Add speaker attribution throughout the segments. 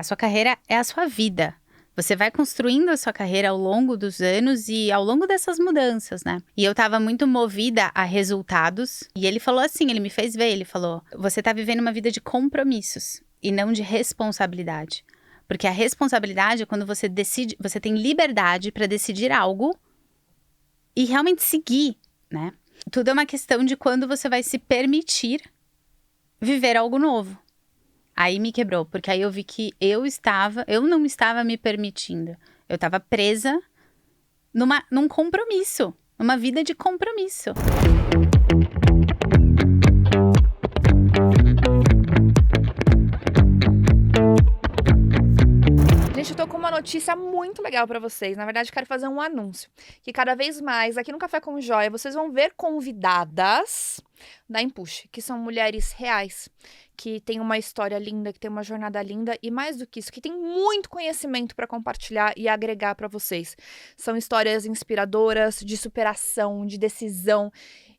Speaker 1: A sua carreira é a sua vida. Você vai construindo a sua carreira ao longo dos anos e ao longo dessas mudanças, né? E eu tava muito movida a resultados. E ele falou assim, ele me fez ver, ele falou: você tá vivendo uma vida de compromissos e não de responsabilidade. Porque a responsabilidade é quando você decide, você tem liberdade para decidir algo e realmente seguir, né? Tudo é uma questão de quando você vai se permitir viver algo novo. Aí me quebrou, porque aí eu vi que eu não estava me permitindo. Eu estava presa num compromisso, numa vida de compromisso.
Speaker 2: Gente, eu tô com uma notícia muito legal pra vocês. Na verdade, quero fazer um anúncio. Que cada vez mais, aqui no Café com Joia, vocês vão ver convidadas da Empush, que são mulheres reais, que têm uma história linda, que têm uma jornada linda e mais do que isso, que tem muito conhecimento pra compartilhar e agregar pra vocês. São histórias inspiradoras, de superação, de decisão.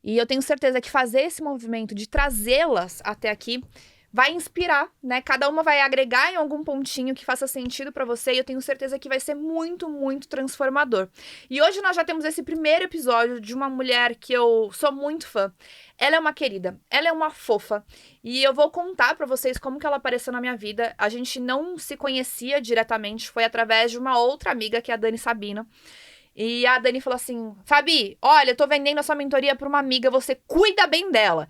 Speaker 2: E eu tenho certeza que fazer esse movimento de trazê-las até aqui vai inspirar, né? Cada uma vai agregar em algum pontinho que faça sentido pra você e eu tenho certeza que vai ser muito, muito transformador. E hoje nós já temos esse primeiro episódio de uma mulher que eu sou muito fã. Ela é uma querida, ela é uma fofa e eu vou contar pra vocês como que ela apareceu na minha vida. A gente não se conhecia diretamente, foi através de uma outra amiga que é a Dani Sabino. E a Dani falou assim: Fabi, olha, eu tô vendendo a sua mentoria pra uma amiga, você cuida bem dela.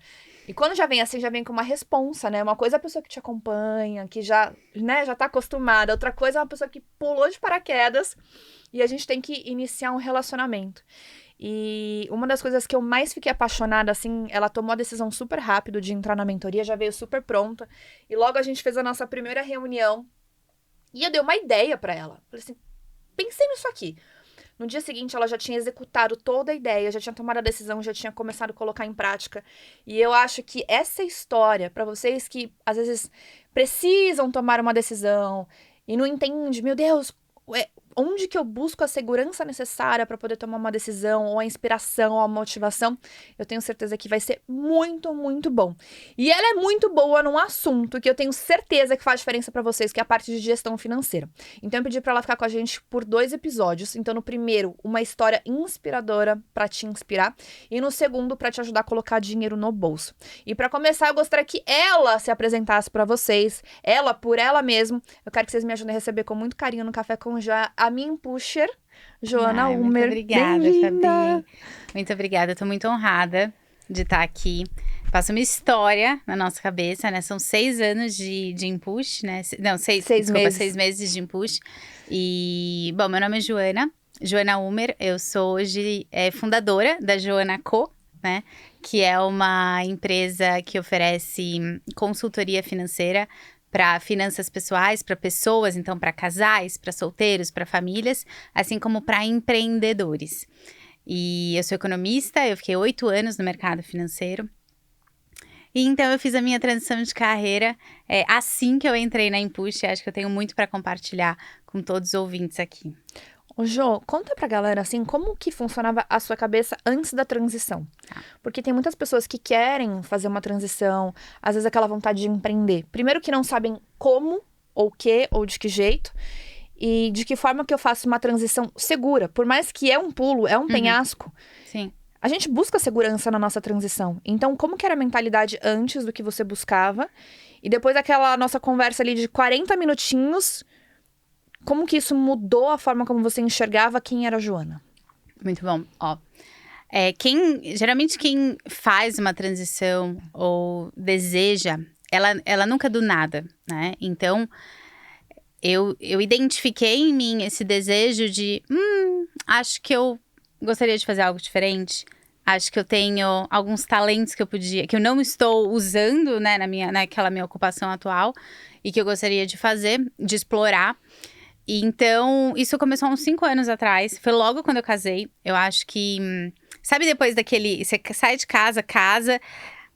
Speaker 2: E quando já vem assim, já vem com uma responsa, né? Uma coisa é a pessoa que te acompanha, que já, né, já tá acostumada. Outra coisa é uma pessoa que pulou de paraquedas e a gente tem que iniciar um relacionamento. E uma das coisas que eu mais fiquei apaixonada, assim, ela tomou a decisão super rápido de entrar na mentoria, já veio super pronta. E logo a gente fez a nossa primeira reunião e eu dei uma ideia pra ela. Falei assim, pensei nisso aqui. No dia seguinte, ela já tinha executado toda a ideia, já tinha tomado a decisão, já tinha começado a colocar em prática. E eu acho que essa história, para vocês que às vezes precisam tomar uma decisão e não entendem, meu Deus, onde que eu busco a segurança necessária para poder tomar uma decisão, ou a inspiração, ou a motivação, eu tenho certeza que vai ser muito, muito bom. E ela é muito boa num assunto que eu tenho certeza que faz diferença para vocês, que é a parte de gestão financeira. Então eu pedi para ela ficar com a gente por 2 episódios. Então no primeiro, uma história inspiradora para te inspirar, e no segundo, para te ajudar a colocar dinheiro no bolso. E para começar, eu gostaria que ela se apresentasse para vocês, ela por ela mesma. Eu quero que vocês me ajudem a receber com muito carinho no Café com Já a minha pusher, Joana Umer.
Speaker 1: Muito obrigada, Fabi. Muito obrigada, eu tô muito honrada de estar aqui. Passa uma história na nossa cabeça, né? São 6 anos de Empush, né? Não, 6 meses de Empush. E, bom, meu nome é Joana Umer. Eu sou hoje fundadora da Joana Co., né? Que é uma empresa que oferece consultoria financeira para finanças pessoais, para pessoas, então para casais, para solteiros, para famílias, assim como para empreendedores. E eu sou economista, eu fiquei 8 anos no mercado financeiro. E então eu fiz a minha transição de carreira assim que eu entrei na Empush. Acho que eu tenho muito para compartilhar com todos os ouvintes aqui.
Speaker 2: Ô Jô, conta pra galera, assim, como que funcionava a sua cabeça antes da transição? Porque tem muitas pessoas que querem fazer uma transição, às vezes aquela vontade de empreender. Primeiro que não sabem como, ou o que, ou de que jeito, e de que forma que eu faço uma transição segura. Por mais que é um pulo, é um penhasco.
Speaker 1: Sim.
Speaker 2: A gente busca segurança na nossa transição. Então, como que era a mentalidade antes do que você buscava? E depois daquela nossa conversa ali de 40 minutinhos, como que isso mudou a forma como você enxergava quem era a Joana?
Speaker 1: Muito bom. Ó, geralmente quem faz uma transição ou deseja, ela nunca é do nada, né? Então, eu identifiquei em mim esse desejo de, acho que eu gostaria de fazer algo diferente. Acho que eu tenho alguns talentos que eu não estou usando, né, naquela minha ocupação atual e que eu gostaria de fazer, de explorar. E então, isso começou há uns 5 anos atrás. Foi logo quando eu casei. Eu acho que... Sabe depois daquele... Você sai de casa,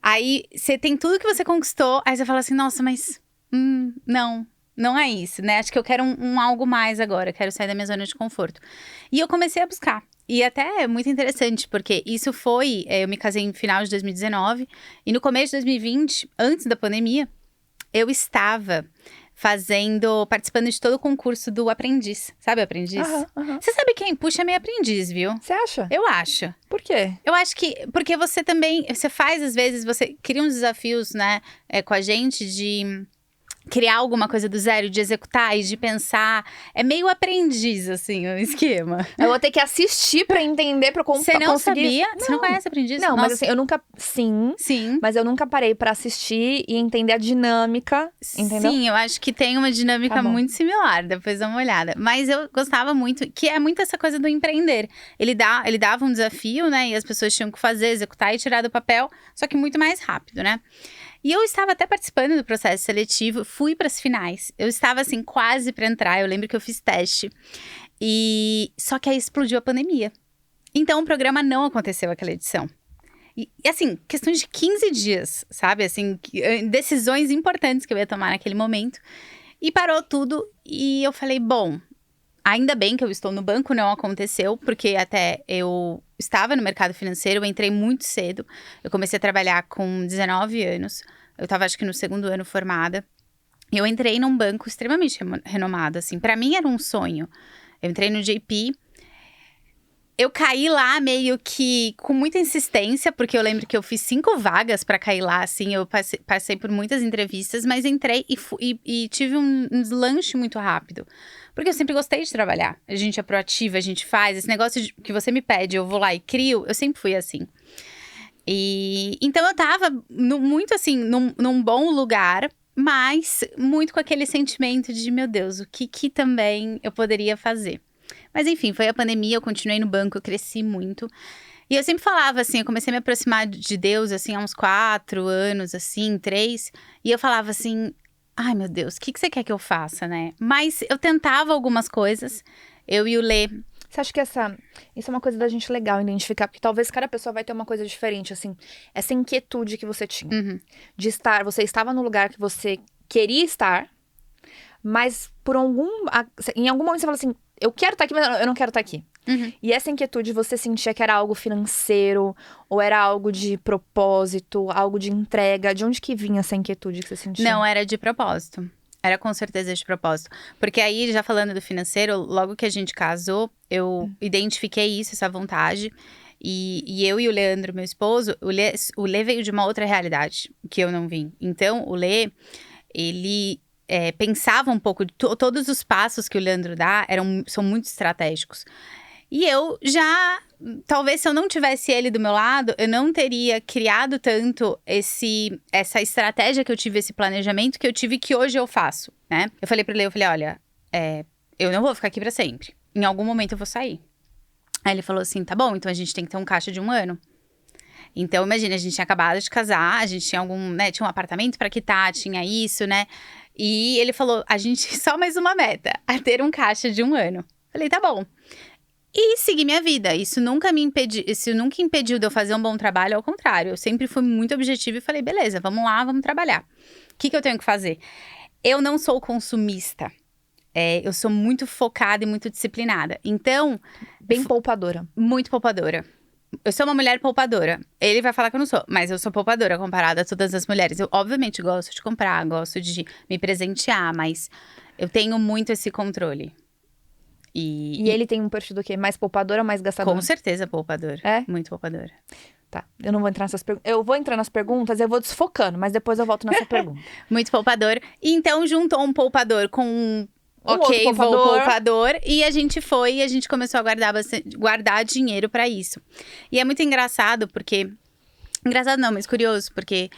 Speaker 1: aí você tem tudo que você conquistou. Aí você fala assim, nossa, mas... não é isso, né? Acho que eu quero um algo mais agora. Quero sair da minha zona de conforto. E eu comecei a buscar. E até é muito interessante, porque isso foi... eu me casei no final de 2019. E no começo de 2020, antes da pandemia, eu estava participando de todo o concurso do Aprendiz. Sabe o Aprendiz? Você sabe quem puxa é meio aprendiz, viu?
Speaker 2: Você acha?
Speaker 1: Eu acho.
Speaker 2: Por quê?
Speaker 1: Eu acho que, porque você também, você faz às vezes, você cria uns desafios, né, com a gente de criar alguma coisa do zero, de executar e de pensar. É meio aprendiz, assim, o esquema.
Speaker 2: Eu vou ter que assistir pra entender, pra conseguir...
Speaker 1: Você não sabia? Você não conhece aprendiz?
Speaker 2: Não,
Speaker 1: Nossa.
Speaker 2: mas assim, eu nunca... Sim, mas eu nunca parei pra assistir e entender a dinâmica, entendeu?
Speaker 1: Sim, eu acho que tem uma dinâmica muito similar, depois dá uma olhada. Mas eu gostava muito, que é muito essa coisa do empreender. Ele dava um desafio, né, e as pessoas tinham que fazer, executar e tirar do papel, só que muito mais rápido, né? E eu estava até participando do processo seletivo, fui para as finais. Eu estava, assim, quase para entrar, eu lembro que eu fiz teste. Só que aí explodiu a pandemia. Então, o programa não aconteceu aquela edição. E assim, questões de 15 dias, sabe? Assim, decisões importantes que eu ia tomar naquele momento. E parou tudo e eu falei, bom, ainda bem que eu estou no banco, não aconteceu, porque até eu estava no mercado financeiro, eu entrei muito cedo. Eu comecei a trabalhar com 19 anos. Eu estava, acho que no 2º ano formada. Eu entrei num banco extremamente renomado, assim. Para mim era um sonho. Eu entrei no JP. Eu caí lá meio que com muita insistência, porque eu lembro que eu fiz 5 vagas para cair lá, assim. Eu passei por muitas entrevistas, mas entrei e tive um deslanche muito rápido. Porque eu sempre gostei de trabalhar. A gente é proativa, a gente faz. Esse negócio que você me pede, eu vou lá e crio. Eu sempre fui assim. Então eu tava muito assim, num bom lugar, mas muito com aquele sentimento de, meu Deus, o que também eu poderia fazer? Mas enfim, foi a pandemia, eu continuei no banco, eu cresci muito. E eu sempre falava assim, eu comecei a me aproximar de Deus, assim, há uns 4 anos, assim, 3. E eu falava assim, ai meu Deus, o que você quer que eu faça, né? Mas eu tentava algumas coisas, eu e o Lê.
Speaker 2: Você acha que isso é uma coisa da gente legal identificar? Porque talvez cada pessoa vai ter uma coisa diferente, assim. Essa inquietude que você tinha. De estar, você estava no lugar que você queria estar, mas em algum momento você fala assim, eu quero estar aqui, mas eu não quero estar aqui. E essa inquietude, você sentia que era algo financeiro, ou era algo de propósito, algo de entrega? De onde que vinha essa inquietude que você sentia?
Speaker 1: Não, era de propósito. Era com certeza de propósito. Porque aí, já falando do financeiro, logo que a gente casou, eu identifiquei isso, essa vontade. E eu e o Leandro, meu esposo, o Lê veio de uma outra realidade, que eu não vim. Então, o Lê, ele pensava um pouco, todos os passos que o Leandro dá são muito estratégicos. E eu já, talvez se eu não tivesse ele do meu lado, eu não teria criado tanto essa estratégia que eu tive, esse planejamento que eu tive, que hoje eu faço, né? Eu falei pra ele, olha, eu não vou ficar aqui pra sempre. Em algum momento eu vou sair. Aí ele falou assim, tá bom, então a gente tem que ter um caixa de 1 ano. Então, imagina, a gente tinha acabado de casar, a gente tinha tinha um apartamento pra quitar, tinha isso, né? E ele falou, a gente, só mais uma meta, a ter um caixa de 1 ano. Falei, tá bom. E segui minha vida. Isso nunca impediu de eu fazer um bom trabalho, ao contrário. Eu sempre fui muito objetiva e falei, beleza, vamos lá, vamos trabalhar. O que eu tenho que fazer? Eu não sou consumista. Eu sou muito focada e muito disciplinada. Então...
Speaker 2: Bem poupadora.
Speaker 1: Muito poupadora. Eu sou uma mulher poupadora. Ele vai falar que eu não sou, mas eu sou poupadora comparada a todas as mulheres. Eu, obviamente, gosto de comprar, gosto de me presentear, mas eu tenho muito esse controle. E
Speaker 2: ele tem um perfil do quê? Mais poupadora ou mais gastadora?
Speaker 1: Com certeza poupadora. Muito poupadora.
Speaker 2: Tá, eu não vou entrar nessas perguntas. Eu vou entrar nas perguntas, eu vou desfocando, mas depois eu volto nessa pergunta.
Speaker 1: Muito poupador. E então juntou um poupador com poupador. E a gente começou a guardar dinheiro pra isso. E é muito engraçado porque... Engraçado não, mas curioso, porque...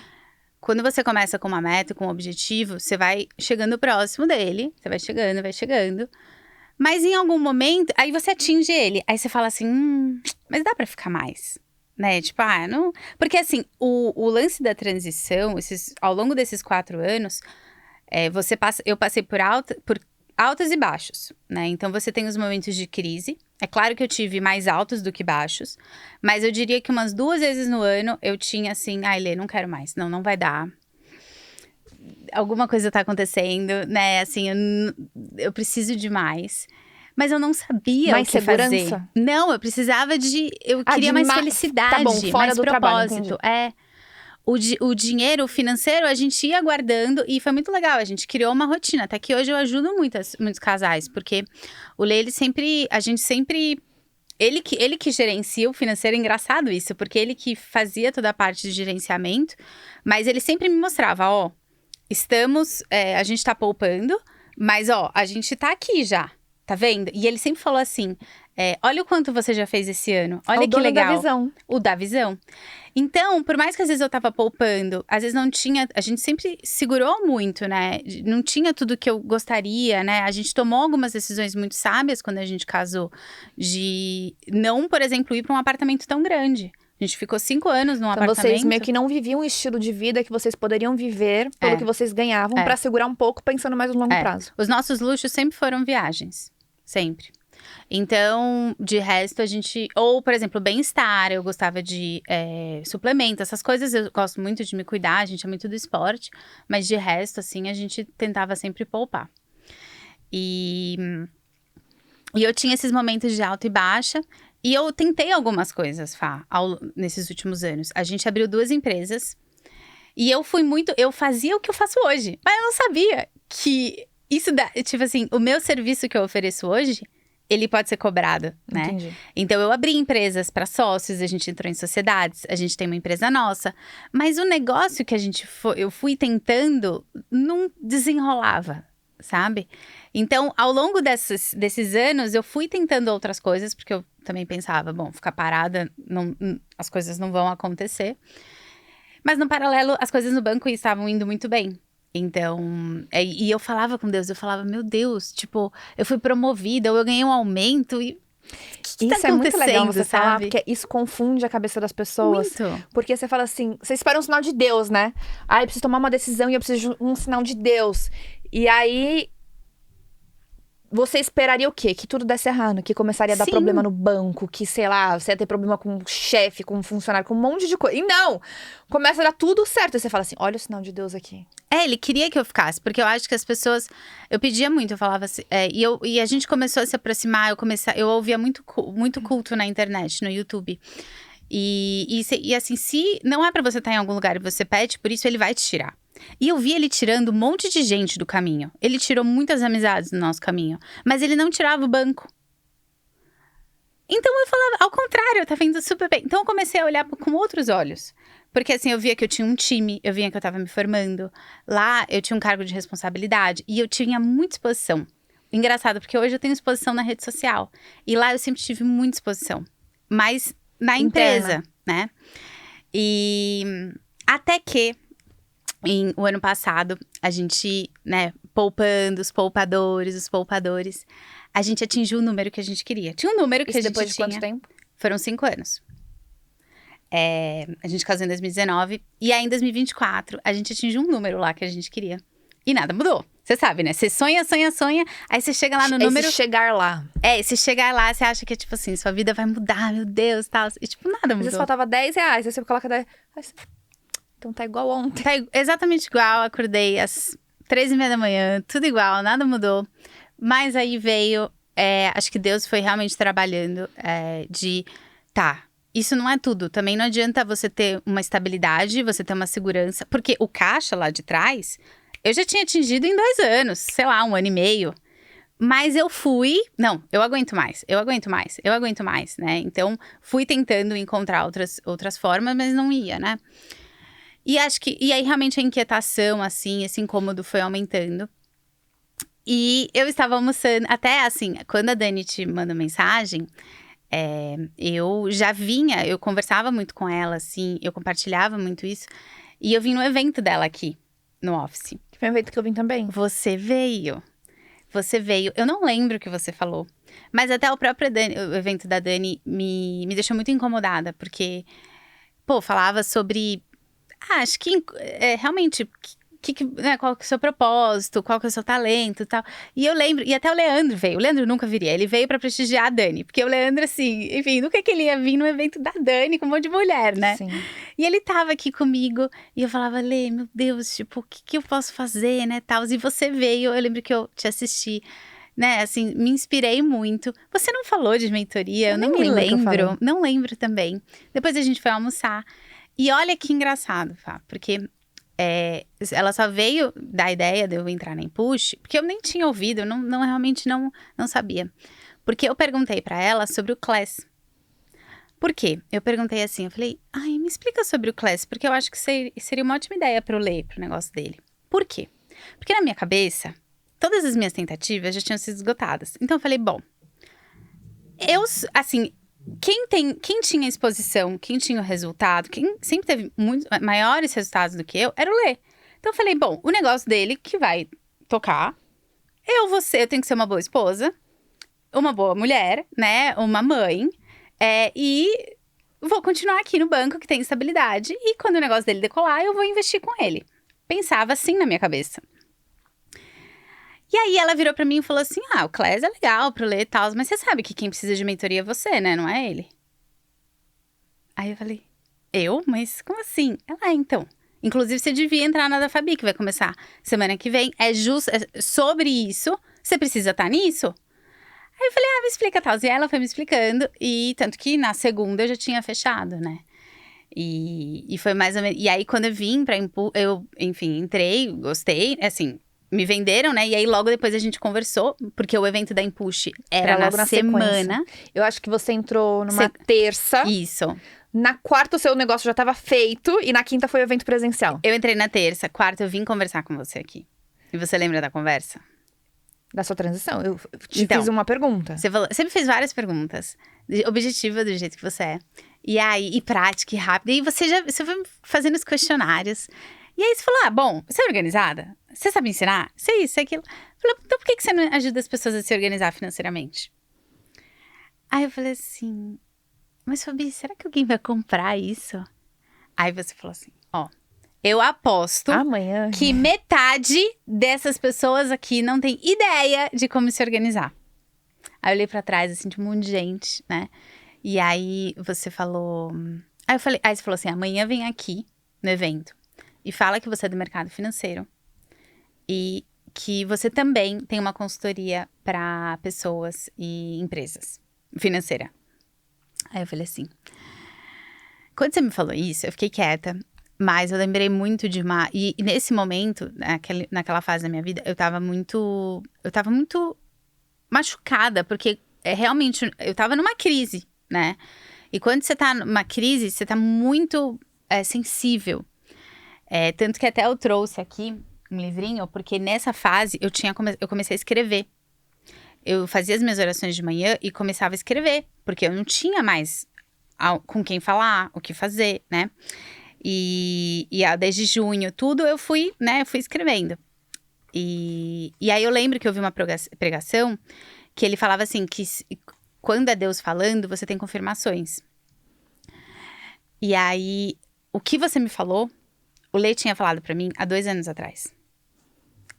Speaker 1: Quando você começa com uma meta, com um objetivo, você vai chegando próximo dele. Você vai chegando. Mas em algum momento, aí você atinge ele. Aí você fala assim, mas dá pra ficar mais, né? Tipo, não... Porque assim, o lance da transição, ao longo desses 4 anos, eu passei por altos e baixos, né? Então você tem os momentos de crise. É claro que eu tive mais altos do que baixos. Mas eu diria que umas 2 vezes no ano, eu tinha assim, Lê, não quero mais. Não vai dar. Alguma coisa tá acontecendo, né? Assim, eu preciso de mais. Mas eu não sabia
Speaker 2: mais
Speaker 1: o que
Speaker 2: segurança?
Speaker 1: fazer. Não, eu precisava eu queria mais felicidade,
Speaker 2: tá bom, fora
Speaker 1: mais
Speaker 2: do
Speaker 1: propósito.
Speaker 2: Trabalho,
Speaker 1: o dinheiro financeiro a gente ia guardando e foi muito legal. A gente criou uma rotina. Até que hoje eu ajudo muitos casais, porque o Lê, ele que gerencia o financeiro. É engraçado isso, porque ele que fazia toda a parte de gerenciamento, mas ele sempre me mostrava, ó, a gente tá poupando, mas ó, a gente tá aqui já, tá vendo? E ele sempre falou assim, olha o quanto você já fez esse ano, olha que legal.
Speaker 2: Da visão.
Speaker 1: O da visão. Então, por mais que às vezes eu tava poupando, às vezes não tinha, a gente sempre segurou muito, né? Não tinha tudo que eu gostaria, né? A gente tomou algumas decisões muito sábias quando a gente casou, de não, por exemplo, ir para um apartamento tão grande. A gente ficou 5 anos num apartamento.
Speaker 2: Vocês meio que não viviam um estilo de vida que vocês poderiam viver pelo que vocês ganhavam pra segurar um pouco, pensando mais no longo prazo.
Speaker 1: Os nossos luxos sempre foram viagens. Sempre. Então, de resto, a gente... Ou, por exemplo, bem-estar, eu gostava de suplemento, essas coisas eu gosto muito de me cuidar, a gente é muito do esporte. Mas de resto, assim, a gente tentava sempre poupar. E eu tinha esses momentos de alta e baixa. E eu tentei algumas coisas, Fá, nesses últimos anos. A gente abriu 2 empresas. E eu fazia o que eu faço hoje. Mas eu não sabia que isso tipo assim, o meu serviço que eu ofereço hoje, ele pode ser cobrado, né?
Speaker 2: Entendi.
Speaker 1: Então, eu abri empresas para sócios, a gente entrou em sociedades, a gente tem uma empresa nossa. Mas o negócio que eu fui tentando, não desenrolava, sabe? Então, ao longo desses anos, eu fui tentando outras coisas, porque eu também pensava, bom, ficar parada, as coisas não vão acontecer. Mas, no paralelo, as coisas no banco estavam indo muito bem. Então, e eu falava com Deus, eu falava, meu Deus, tipo, eu fui promovida, ou eu ganhei um aumento, e que
Speaker 2: isso
Speaker 1: tá
Speaker 2: é muito legal você falar,
Speaker 1: sabe?
Speaker 2: porque isso confunde a cabeça das pessoas.
Speaker 1: Muito.
Speaker 2: Porque você fala assim, você espera um sinal de Deus, né? Eu preciso tomar uma decisão e eu preciso de um sinal de Deus. E aí, você esperaria o quê? Que tudo desse errado, que começaria a dar problema no banco, que, sei lá, você ia ter problema com o chefe, com o funcionário, com um monte de coisa. E não! Começa a dar tudo certo. E você fala assim, olha o sinal de Deus aqui.
Speaker 1: Ele queria que eu ficasse, porque eu acho que as pessoas... Eu pedia muito, eu falava assim... E a gente começou a se aproximar, eu ouvia muito culto na internet, no YouTube. E assim, se não é pra você estar em algum lugar e você pede, por isso ele vai te tirar. E eu vi ele tirando um monte de gente do caminho. Ele tirou muitas amizades do nosso caminho. Mas ele não tirava o banco. Então eu falava, ao contrário, tá vendo super bem. Então eu comecei a olhar com outros olhos. Porque assim, eu via que eu tinha um time, eu via que eu tava me formando. Lá eu tinha um cargo de responsabilidade e eu tinha muita exposição. Engraçado, porque hoje eu tenho exposição na rede social. E lá eu sempre tive muita exposição. Mas na empresa, né? E até que... o ano passado, a gente, né, poupando, os poupadores, a gente atingiu o número que a gente queria. Tinha um número que a gente
Speaker 2: depois de
Speaker 1: tinha.
Speaker 2: quanto tempo?
Speaker 1: Foram 5 anos. A gente casou em 2019 e aí em 2024 a gente atingiu um número lá que a gente queria. E nada mudou. Você sabe, né? Você sonha, aí você chega lá no número...
Speaker 2: chegar lá.
Speaker 1: Se chegar lá, você acha que, tipo assim, sua vida vai mudar, meu Deus, tal. E, tipo, nada mudou.
Speaker 2: Às vezes faltava R$10, aí você coloca 10... Então tá igual ontem.
Speaker 1: Tá exatamente igual, acordei às 3h30 da manhã, tudo igual, nada mudou. Mas aí veio, acho que Deus foi realmente trabalhando isso não é tudo. Também não adianta você ter uma estabilidade, você ter uma segurança. Porque o caixa lá de trás, eu já tinha atingido em 2 anos, sei lá, 1 ano e meio. Mas eu fui, não, eu aguento mais, né? Então, fui tentando encontrar outras formas, mas não ia, né? E aí realmente a inquietação, assim, esse incômodo foi aumentando. E eu estava almoçando, até assim, quando a Dani te manda mensagem, eu conversava muito com ela, assim, eu compartilhava muito isso. E eu vim no evento dela aqui, no office.
Speaker 2: Que foi um evento que eu vim também.
Speaker 1: Você veio. Eu não lembro o que você falou. Mas até o evento da Dani me deixou muito incomodada, porque, falava sobre... acho que realmente, né, qual que é o seu propósito, qual que é o seu talento e tal. E eu lembro, e até o Leandro veio. O Leandro nunca viria, ele veio pra prestigiar a Dani. Porque o Leandro, assim, enfim, nunca que ele ia vir no evento da Dani com um monte de mulher, né?
Speaker 2: Sim.
Speaker 1: E ele tava aqui comigo e eu falava, Lê, meu Deus, tipo, o que eu posso fazer, né, tal. E você veio, eu lembro que eu te assisti, né, assim, me inspirei muito. Você não falou de mentoria, eu não me lembro. Não lembro também. Depois a gente foi almoçar. E olha que engraçado, Fá, porque ela só veio da ideia de eu entrar na Empush, porque eu nem tinha ouvido, eu realmente não sabia. Porque eu perguntei pra ela sobre o Class. Por quê? Eu perguntei assim, eu falei, ai, me explica sobre o Class, porque eu acho que seria uma ótima ideia pra eu ler pro negócio dele. Por quê? Porque na minha cabeça, todas as minhas tentativas já tinham sido esgotadas. Então eu falei, bom, assim, quem tinha exposição, quem tinha o resultado, quem sempre teve maiores resultados do que eu, era o Lê. Então eu falei, bom, o negócio dele que vai tocar, eu tenho que ser uma boa esposa, uma boa mulher, né, uma mãe, e vou continuar aqui no banco que tem estabilidade, e quando o negócio dele decolar, eu vou investir com ele. Pensava assim na minha cabeça. E aí ela virou pra mim e falou assim, o Class é legal pro Lê e tal, mas você sabe que quem precisa de mentoria é você, né, não é ele? Aí eu falei, eu? Mas como assim? Ela, então. Inclusive, você devia entrar na da Fabi, que vai começar semana que vem. É sobre isso. Você precisa estar nisso? Aí eu falei, me explica tal. E ela foi me explicando. E tanto que na segunda eu já tinha fechado, né? E foi mais ou menos... E aí, quando eu vim pra eu, enfim, entrei, gostei. Assim, me venderam, né? E aí, logo depois a gente conversou. Porque o evento da Empush era
Speaker 2: logo
Speaker 1: na semana.
Speaker 2: Eu acho que você entrou numa terça.
Speaker 1: Isso.
Speaker 2: Na quarta, o seu negócio já estava feito. E na quinta foi o evento presencial.
Speaker 1: Eu entrei na terça. Quarta, eu vim conversar com você aqui. E você lembra da conversa?
Speaker 2: Da sua transição? Eu te fiz uma pergunta.
Speaker 1: Você me fez várias perguntas. Objetiva do jeito que você é. E aí, e prática, e rápida. E você foi fazendo os questionários. E aí você falou, bom, você é organizada? Você sabe ensinar? Você é isso, aquilo. Eu falei, então por que você não ajuda as pessoas a se organizar financeiramente? Aí eu falei assim, mas Fabi, será que alguém vai comprar isso? Aí você falou assim, eu aposto
Speaker 2: amanhã
Speaker 1: que metade dessas pessoas aqui não tem ideia de como se organizar. Aí eu olhei pra trás, assim, de um monte de gente, né? E aí você falou... Aí você falou assim, amanhã vem aqui no evento e fala que você é do mercado financeiro e que você também tem uma consultoria para pessoas e empresas financeira. Aí eu falei assim, quando você me falou isso, eu fiquei quieta, mas eu lembrei muito de uma... E nesse momento, naquela fase da minha vida, eu tava muito machucada, porque realmente, eu tava numa crise, né? E quando você tá numa crise, você tá muito sensível. Tanto que até eu trouxe aqui um livrinho, porque nessa fase eu comecei a escrever. Eu fazia as minhas orações de manhã e começava a escrever, porque eu não tinha mais com quem falar, o que fazer, né? E desde junho, tudo eu fui escrevendo. E aí eu lembro que eu vi uma pregação que ele falava assim, que quando é Deus falando, você tem confirmações. E aí, o que você me falou, o Lê tinha falado pra mim há 2 anos atrás.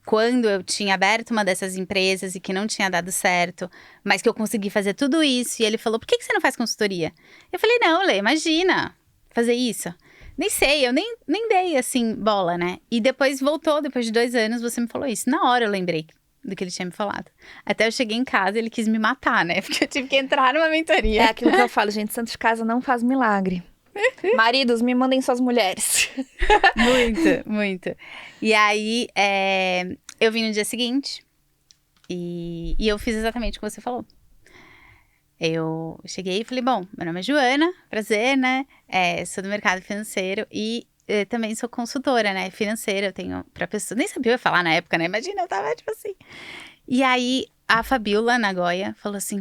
Speaker 1: Quando eu tinha aberto uma dessas empresas e que não tinha dado certo, mas que eu consegui fazer tudo isso. E ele falou, por que você não faz consultoria? Eu falei, não, Lê, imagina fazer isso. Nem sei, eu nem dei, assim, bola, né? E depois voltou, depois de 2 anos, você me falou isso. Na hora eu lembrei do que ele tinha me falado. Até eu cheguei em casa e ele quis me matar, né? Porque eu tive que entrar numa mentoria.
Speaker 2: É aquilo que eu falo, gente, santo de casa não faz milagre. Maridos, me mandem suas mulheres.
Speaker 1: Muito, muito. E aí, eu vim no dia seguinte e eu fiz exatamente o que você falou. Eu cheguei e falei, bom, meu nome é Joana, prazer, né? Sou do mercado financeiro e também sou consultora, né? Financeira, eu tenho pra pessoa... Nem sabia o que eu ia falar na época, né? Imagina, eu tava tipo assim. E aí, a Fabiola Nagoya falou assim,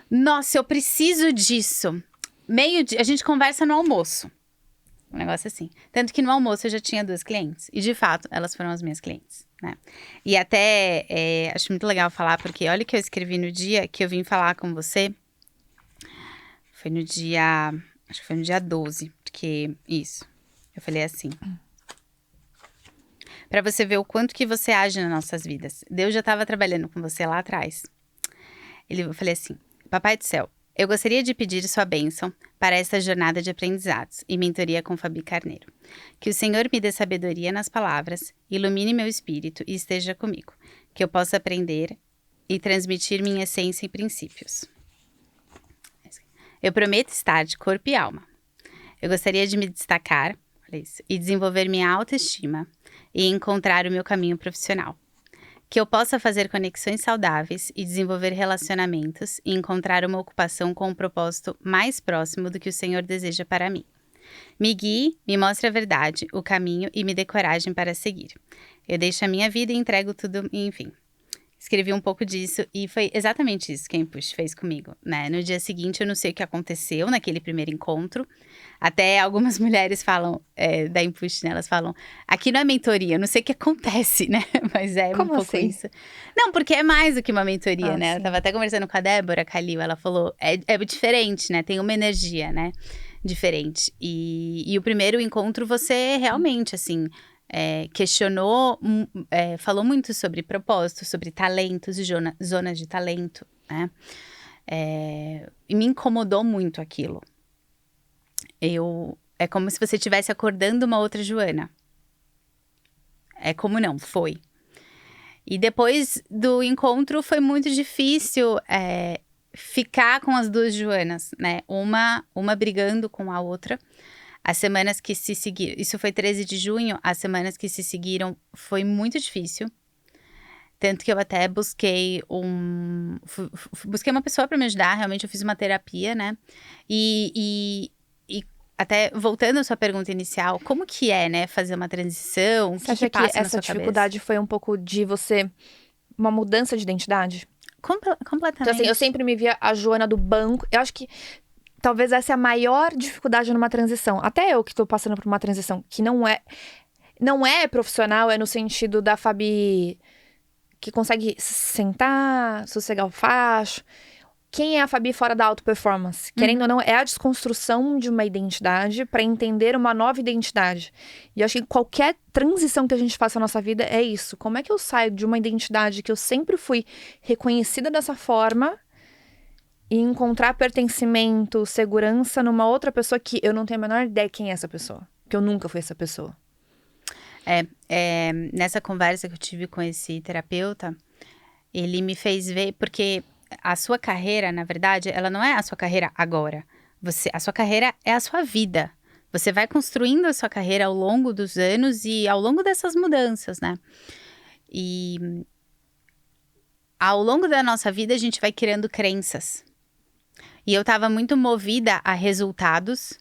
Speaker 1: nossa, eu preciso disso. Meio-dia, a gente conversa no almoço. Um negócio assim. Tanto que no almoço eu já tinha 2 clientes. E, de fato, elas foram as minhas clientes, né? E até, acho muito legal falar, porque olha o que eu escrevi no dia que eu vim falar com você. Foi no dia... Acho que foi no dia 12. Porque, isso. Eu falei assim. Pra você ver o quanto que você age nas nossas vidas. Deus já estava trabalhando com você lá atrás. Eu falei assim, Papai do Céu, eu gostaria de pedir sua bênção para esta jornada de aprendizados e mentoria com Fabi Carneiro. Que o Senhor me dê sabedoria nas palavras, ilumine meu espírito e esteja comigo. Que eu possa aprender e transmitir minha essência e princípios. Eu prometo estar de corpo e alma. Eu gostaria de me destacar Olha isso. E desenvolver minha autoestima e encontrar o meu caminho profissional. Que eu possa fazer conexões saudáveis e desenvolver relacionamentos e encontrar uma ocupação com um propósito mais próximo do que o Senhor deseja para mim. Me guie, me mostre a verdade, o caminho e me dê coragem para seguir. Eu deixo a minha vida e entrego tudo, enfim. Escrevi um pouco disso e foi exatamente isso que a Impush fez comigo, né? No dia seguinte, eu não sei o que aconteceu naquele primeiro encontro. Até algumas mulheres falam, da Impush, né? Elas falam, aqui não é mentoria, eu não sei o que acontece, né? Mas é
Speaker 2: Como
Speaker 1: um pouco
Speaker 2: assim?
Speaker 1: isso. Não, porque é mais do que uma mentoria, né?
Speaker 2: Sim.
Speaker 1: Eu tava até conversando com a Débora Calil, ela falou, é diferente, né? Tem uma energia, né? Diferente. E o primeiro encontro, você realmente, assim... questionou, falou muito sobre propósito, sobre talentos e zonas de talento, né? E me incomodou muito aquilo. É como se você estivesse acordando uma outra Joana. É como não, foi. E depois do encontro foi muito difícil ficar com as duas Joanas, né? Uma brigando com a outra. As semanas que se seguiram, isso foi 13 de junho, as semanas que se seguiram foi muito difícil. Tanto que eu até busquei busquei uma pessoa para me ajudar, realmente eu fiz uma terapia, né? E até voltando à sua pergunta inicial, como que é, né, fazer uma transição? O
Speaker 2: Você
Speaker 1: que
Speaker 2: acha que
Speaker 1: passa na
Speaker 2: essa
Speaker 1: sua cabeça?
Speaker 2: dificuldade foi um pouco de você... Uma mudança de identidade?
Speaker 1: Completamente.
Speaker 2: Então, assim, eu sempre me via a Joana do banco. Eu acho que talvez essa é a maior dificuldade numa transição. Até eu que tô passando por uma transição que não é profissional, é no sentido da Fabi que consegue sentar, sossegar o facho. Quem é a Fabi fora da auto-performance? Querendo ou não, é a desconstrução de uma identidade para entender uma nova identidade. E eu acho que qualquer transição que a gente faça na nossa vida é isso. Como é que eu saio de uma identidade que eu sempre fui reconhecida dessa forma e encontrar pertencimento, segurança numa outra pessoa que eu não tenho a menor ideia quem é essa pessoa? Que eu nunca fui essa pessoa.
Speaker 1: Nessa conversa que eu tive com esse terapeuta, ele me fez ver, porque a sua carreira, na verdade, ela não é a sua carreira agora. A sua carreira é a sua vida. Você vai construindo a sua carreira ao longo dos anos e ao longo dessas mudanças, né? E ao longo da nossa vida, a gente vai criando crenças. E eu tava muito movida a resultados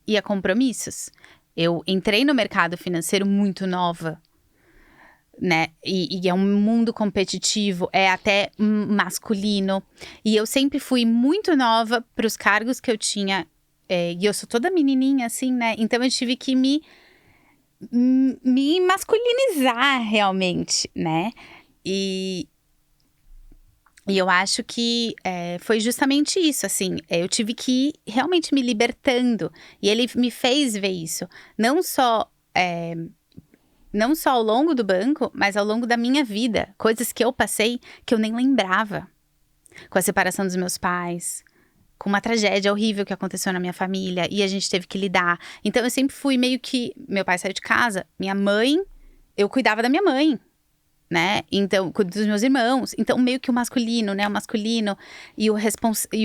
Speaker 1: e a compromissos. Eu entrei no mercado financeiro muito nova, né? E é um mundo competitivo, é até masculino. E eu sempre fui muito nova para os cargos que eu tinha. E eu sou toda menininha, assim, né? Então eu tive que me masculinizar realmente, né? E eu acho que foi justamente isso, assim. Eu tive que ir realmente me libertando. E ele me fez ver isso. Não só ao longo do banco, mas ao longo da minha vida. Coisas que eu passei que eu nem lembrava. Com a separação dos meus pais. Com uma tragédia horrível que aconteceu na minha família. E a gente teve que lidar. Então eu sempre fui meio que... Meu pai saiu de casa. Minha mãe... Eu cuidava da minha mãe. Né? Então, dos meus irmãos. Então, meio que o masculino, né? O masculino e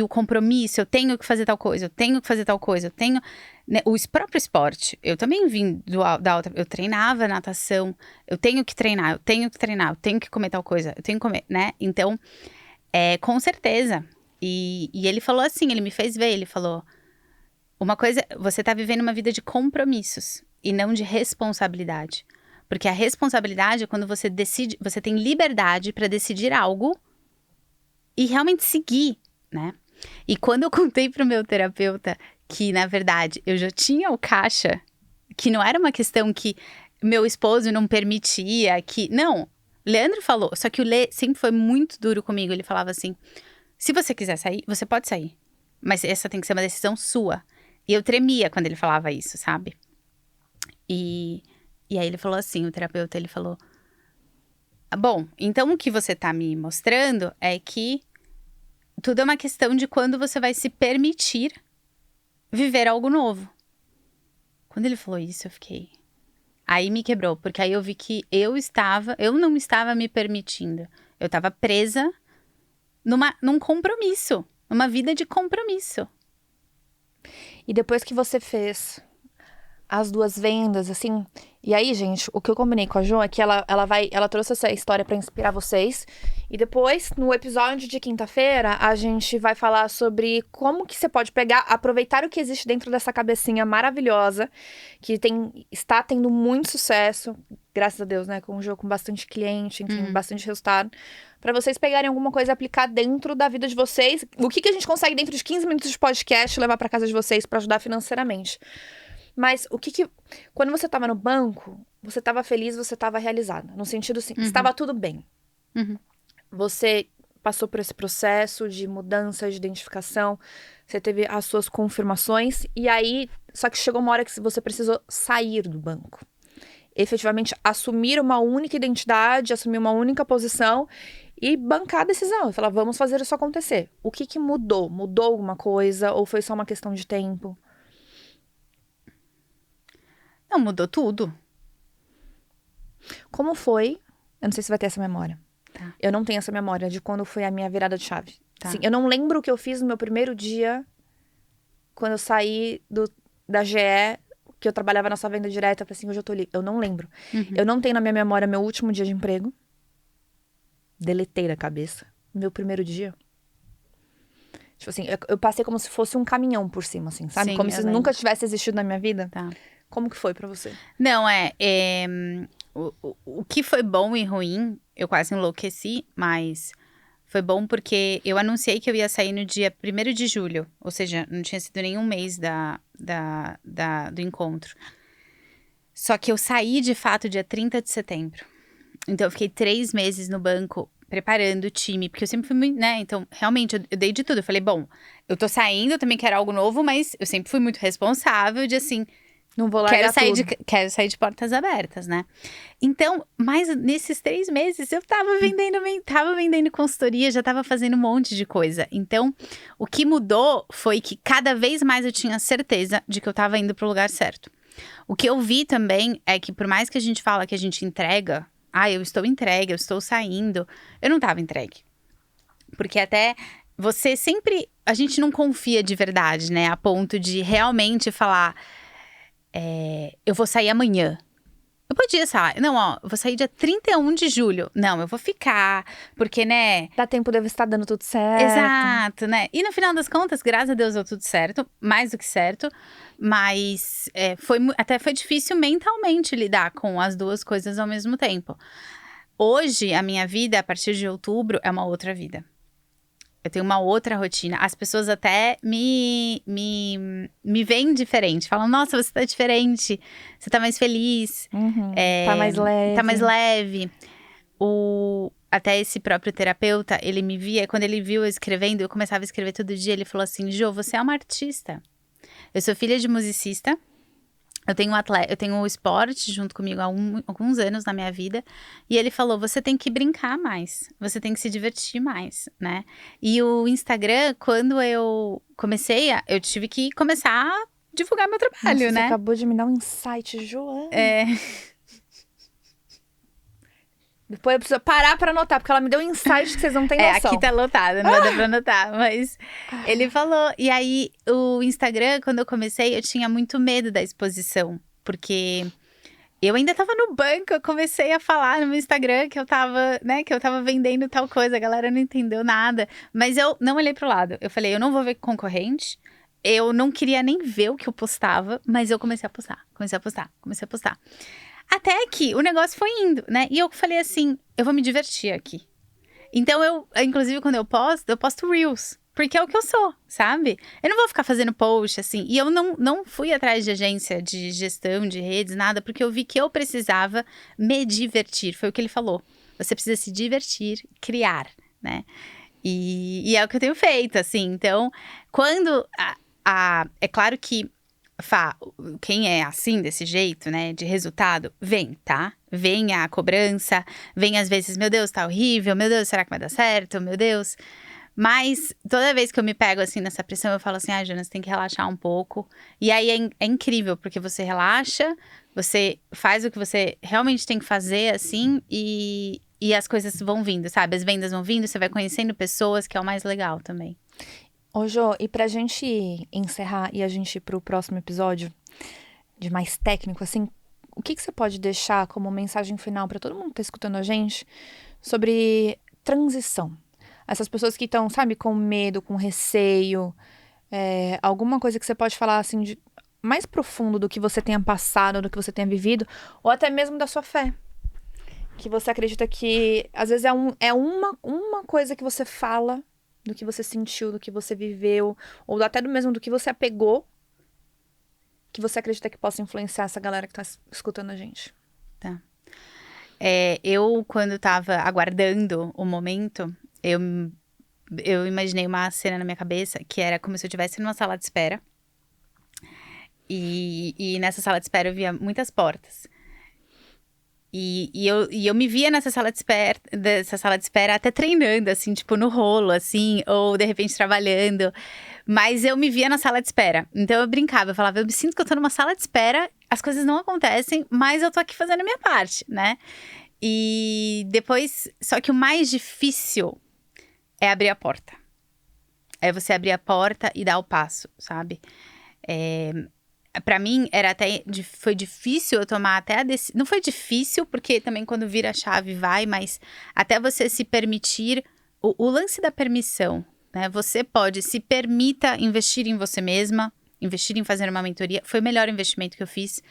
Speaker 1: o compromisso. Eu tenho que fazer tal coisa, eu tenho que fazer tal coisa, eu tenho... Né? O próprio esporte. Eu também vim da outra... Eu treinava natação. Eu tenho que treinar, eu tenho que treinar, eu tenho que comer tal coisa, eu tenho que comer, né? Então, com certeza. E ele falou assim, ele me fez ver, ele falou... Uma coisa, você tá vivendo uma vida de compromissos e não de responsabilidade. Porque a responsabilidade é quando você decide, você tem liberdade para decidir algo e realmente seguir, né? E quando eu contei pro meu terapeuta que, na verdade, eu já tinha o caixa, que não era uma questão que meu esposo não permitia, que... Não, Leandro falou, só que o Lê sempre foi muito duro comigo. Ele falava assim, se você quiser sair, você pode sair. Mas essa tem que ser uma decisão sua. E eu tremia quando ele falava isso, sabe? E aí ele falou assim, o terapeuta, ele falou... Bom, então o que você tá me mostrando é que tudo é uma questão de quando você vai se permitir viver algo novo. Quando ele falou isso, eu fiquei... Aí me quebrou, porque aí eu vi que eu não estava me permitindo. Eu estava presa num compromisso, numa vida de compromisso.
Speaker 2: E depois que você fez as duas vendas, assim. E aí, gente, o que eu combinei com a Jo é que ela trouxe essa história pra inspirar vocês. E depois, no episódio de quinta-feira, a gente vai falar sobre como que você pode pegar, aproveitar o que existe dentro dessa cabecinha maravilhosa, que está tendo muito sucesso, graças a Deus, né? Com o Jo, com bastante cliente, enfim, bastante resultado. Pra vocês pegarem alguma coisa e aplicar dentro da vida de vocês. O que a gente consegue dentro de 15 minutos de podcast levar pra casa de vocês pra ajudar financeiramente. Mas quando você tava no banco, você tava feliz, você tava realizada. No sentido assim, estava tudo bem. Você passou por esse processo de mudança, de identificação. Você teve as suas confirmações. E aí, só que chegou uma hora que você precisou sair do banco. Efetivamente, assumir uma única identidade, assumir uma única posição e bancar a decisão. Falar, vamos fazer isso acontecer. O que mudou? Mudou alguma coisa? Ou foi só uma questão de tempo?
Speaker 1: Não, mudou tudo.
Speaker 2: Como foi? Eu não sei se vai ter essa memória.
Speaker 1: Tá.
Speaker 2: Eu não tenho essa memória de quando foi a minha virada de chave.
Speaker 1: Tá.
Speaker 2: Assim, eu não lembro o que eu fiz no meu primeiro dia, quando eu saí da GE, que eu trabalhava na sua venda direta. Eu falei assim, hoje eu tô livre. Eu não lembro. Eu não tenho na minha memória meu último dia de emprego. Deletei da cabeça. Meu primeiro dia. Tipo assim, eu passei como se fosse um caminhão por cima, assim, sabe?
Speaker 1: Sim,
Speaker 2: como se
Speaker 1: lembro.
Speaker 2: nunca tivesse existido na minha vida.
Speaker 1: Tá.
Speaker 2: Como que foi pra você?
Speaker 1: Não, o que foi bom e ruim, eu quase enlouqueci, mas foi bom porque eu anunciei que eu ia sair no dia 1º de julho, ou seja, não tinha sido nenhum mês do encontro. Só que eu saí, de fato, dia 30 de setembro. Então, eu fiquei 3 meses no banco preparando o time, porque eu sempre fui muito, né? Então, realmente, eu dei de tudo. Eu falei, bom, eu tô saindo, eu também quero algo novo, mas eu sempre fui muito responsável de, assim,
Speaker 2: Não vou largar tudo.
Speaker 1: Quero sair de portas abertas, né? Então, mas nesses 3 meses, eu tava vendendo consultoria, já tava fazendo um monte de coisa. Então, o que mudou foi que cada vez mais eu tinha certeza de que eu tava indo pro lugar certo. O que eu vi também é que, por mais que a gente fala que a gente entrega, eu estou entregue, eu estou saindo, eu não tava entregue. Porque até você sempre, a gente não confia de verdade, né? A ponto de realmente falar, eu vou sair amanhã. Eu podia, sei lá, não, ó, eu vou sair dia 31 de julho. Não, eu vou ficar, porque, né?
Speaker 2: Dá tempo de eu estar dando tudo certo.
Speaker 1: Exato, né? E no final das contas, graças a Deus, deu tudo certo, mais do que certo. Mas até foi difícil mentalmente lidar com as duas coisas ao mesmo tempo. Hoje, a minha vida, a partir de outubro, é uma outra vida. Eu tenho uma outra rotina. As pessoas até me veem diferente. Falam, nossa, você tá diferente. Você tá mais feliz.
Speaker 2: Tá mais leve.
Speaker 1: Tá mais leve. Até esse próprio terapeuta, ele me via. Quando ele viu eu escrevendo, eu começava a escrever todo dia. Ele falou assim, Jo, você é uma artista. Eu sou filha de musicista. Eu tenho o esporte junto comigo há alguns anos na minha vida. E ele falou, você tem que brincar mais. Você tem que se divertir mais, né? E o Instagram, quando eu comecei, eu tive que começar a divulgar meu trabalho,
Speaker 2: Nossa,
Speaker 1: né?
Speaker 2: Você acabou de me dar um insight, Joana. Depois eu preciso parar pra anotar, porque ela me deu um insight que vocês não têm noção.
Speaker 1: Aqui tá lotado, não vai dar pra anotar. Mas ele falou. E aí, o Instagram, quando eu comecei, eu tinha muito medo da exposição. Porque eu ainda tava no banco, eu comecei a falar no meu Instagram que eu tava, né, que eu tava vendendo tal coisa. A galera não entendeu nada. Mas eu não olhei pro lado. Eu falei, eu não vou ver concorrente. Eu não queria nem ver o que eu postava, mas eu comecei a postar. Até que o negócio foi indo, né? E eu falei assim, eu vou me divertir aqui. Então, inclusive, quando eu posto Reels. Porque é o que eu sou, sabe? Eu não vou ficar fazendo post, assim. E eu não fui atrás de agência de gestão, de redes, nada. Porque eu vi que eu precisava me divertir. Foi o que ele falou. Você precisa se divertir, criar, né? E é o que eu tenho feito, assim. Então, quando... é claro que... quem é assim, desse jeito, né, de resultado, vem, tá? Vem a cobrança, vem às vezes, meu Deus, tá horrível, meu Deus, será que vai dar certo, meu Deus. Mas toda vez que eu me pego assim nessa pressão, eu falo assim, Jonas, você tem que relaxar um pouco. E aí é incrível, porque você relaxa, você faz o que você realmente tem que fazer, assim, e as coisas vão vindo, sabe? As vendas vão vindo, você vai conhecendo pessoas, que é o mais legal também.
Speaker 2: Ô, Jo, e pra gente encerrar e a gente ir pro próximo episódio, de mais técnico, assim, o que você pode deixar como mensagem final para todo mundo que tá escutando a gente sobre transição? Essas pessoas que estão, sabe, com medo, com receio, alguma coisa que você pode falar, assim, de mais profundo do que você tenha passado, do que você tenha vivido, ou até mesmo da sua fé. Que você acredita que, às vezes, é uma coisa que você fala, do que você sentiu, do que você viveu, ou até do que você apegou, que você acredita que possa influenciar essa galera que tá escutando a gente.
Speaker 1: Tá. Eu, quando tava aguardando o momento, eu imaginei uma cena na minha cabeça que era como se eu estivesse numa sala de espera. E nessa sala de espera eu via muitas portas. E eu me via nessa sala de espera até treinando, assim, tipo, no rolo, assim, ou de repente trabalhando. Mas eu me via na sala de espera. Então eu brincava, eu falava, eu me sinto que eu tô numa sala de espera, as coisas não acontecem, mas eu tô aqui fazendo a minha parte, né? E depois, só que o mais difícil é abrir a porta. É você abrir a porta e dar o passo, sabe? Pra mim, foi difícil eu tomar até a decisão. Não foi difícil, porque também quando vira a chave vai, mas até você se permitir, o lance da permissão, né? Você se permita investir em você mesma, investir em fazer uma mentoria. Foi o melhor investimento que eu fiz.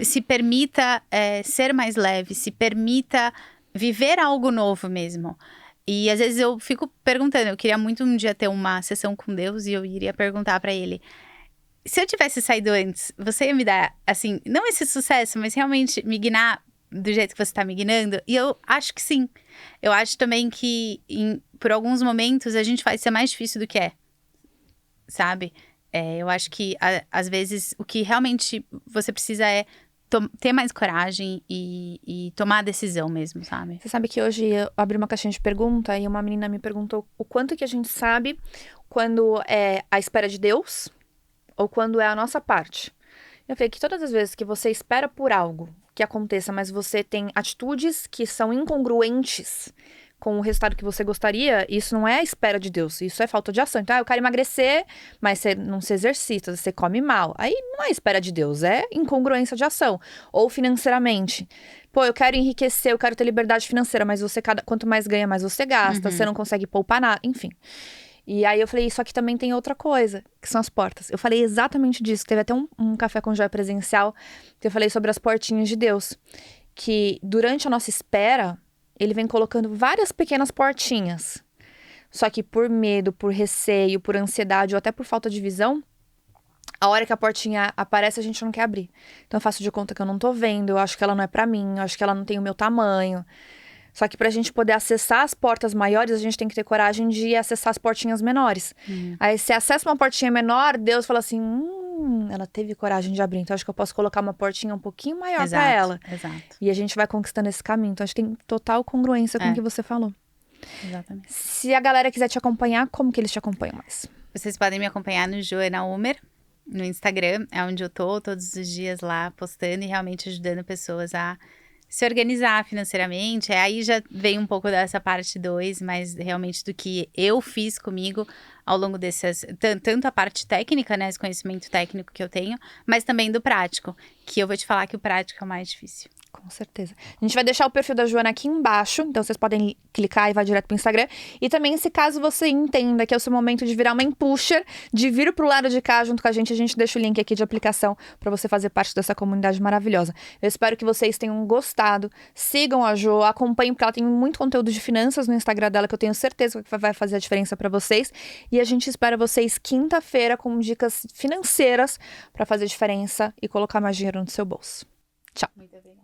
Speaker 1: Se permita ser mais leve, se permita viver algo novo mesmo. E às vezes eu fico perguntando, eu queria muito um dia ter uma sessão com Deus e eu iria perguntar pra ele, se eu tivesse saído antes, você ia me dar, assim, não esse sucesso, mas realmente me guiar do jeito que você tá me guiando? E eu acho que sim. Eu acho também que por alguns momentos a gente faz ser mais difícil do que é, sabe? Eu acho que, às vezes, o que realmente você precisa é ter mais coragem e tomar a decisão mesmo, sabe?
Speaker 2: Você sabe que hoje eu abri uma caixinha de pergunta e uma menina me perguntou o quanto que a gente sabe quando é a espera de Deus ou quando é a nossa parte. Eu falei que todas as vezes que você espera por algo que aconteça, mas você tem atitudes que são incongruentes com o resultado que você gostaria, isso não é a espera de Deus, isso é falta de ação. Então, eu quero emagrecer, mas você não se exercita, você come mal. Aí não é espera de Deus, é incongruência de ação. Ou financeiramente. Pô, eu quero enriquecer, eu quero ter liberdade financeira, mas quanto mais ganha, mais você gasta, você não consegue poupar nada, enfim. E aí eu falei, isso aqui também tem outra coisa, que são as portas. Eu falei exatamente disso. Teve até um café com joia presencial, que eu falei sobre as portinhas de Deus. Que durante a nossa espera, ele vem colocando várias pequenas portinhas. Só que por medo, por receio, por ansiedade ou até por falta de visão, a hora que a portinha aparece, a gente não quer abrir. Então eu faço de conta que eu não tô vendo, eu acho que ela não é pra mim, eu acho que ela não tem o meu tamanho. Só que pra gente poder acessar as portas maiores, a gente tem que ter coragem de acessar as portinhas menores. Aí você acessa uma portinha menor, Deus fala assim, ela teve coragem de abrir, então acho que eu posso colocar uma portinha um pouquinho maior pra ela.
Speaker 1: Exato.
Speaker 2: E a gente vai conquistando esse caminho. Então acho que tem total congruência com o que você falou.
Speaker 1: Exatamente.
Speaker 2: Se a galera quiser te acompanhar, como que eles te acompanham mais?
Speaker 1: Vocês podem me acompanhar no Joana Umer, no Instagram, é onde eu tô todos os dias lá postando e realmente ajudando pessoas a se organizar financeiramente. Aí já vem um pouco dessa parte 2, mas realmente do que eu fiz comigo ao longo tanto a parte técnica, né, esse conhecimento técnico que eu tenho, mas também do prático, que eu vou te falar que o prático é o mais difícil.
Speaker 2: Com certeza. A gente vai deixar o perfil da Joana aqui embaixo, então vocês podem clicar e vai direto pro Instagram. E também, se caso você entenda que é o seu momento de virar uma impusher, de vir pro lado de cá junto com a gente deixa o link aqui de aplicação para você fazer parte dessa comunidade maravilhosa. Eu espero que vocês tenham gostado. Sigam a Jo, acompanhem, porque ela tem muito conteúdo de finanças no Instagram dela, que eu tenho certeza que vai fazer a diferença para vocês. E a gente espera vocês quinta-feira com dicas financeiras para fazer diferença e colocar mais dinheiro no seu bolso. Tchau.
Speaker 1: Muito obrigada.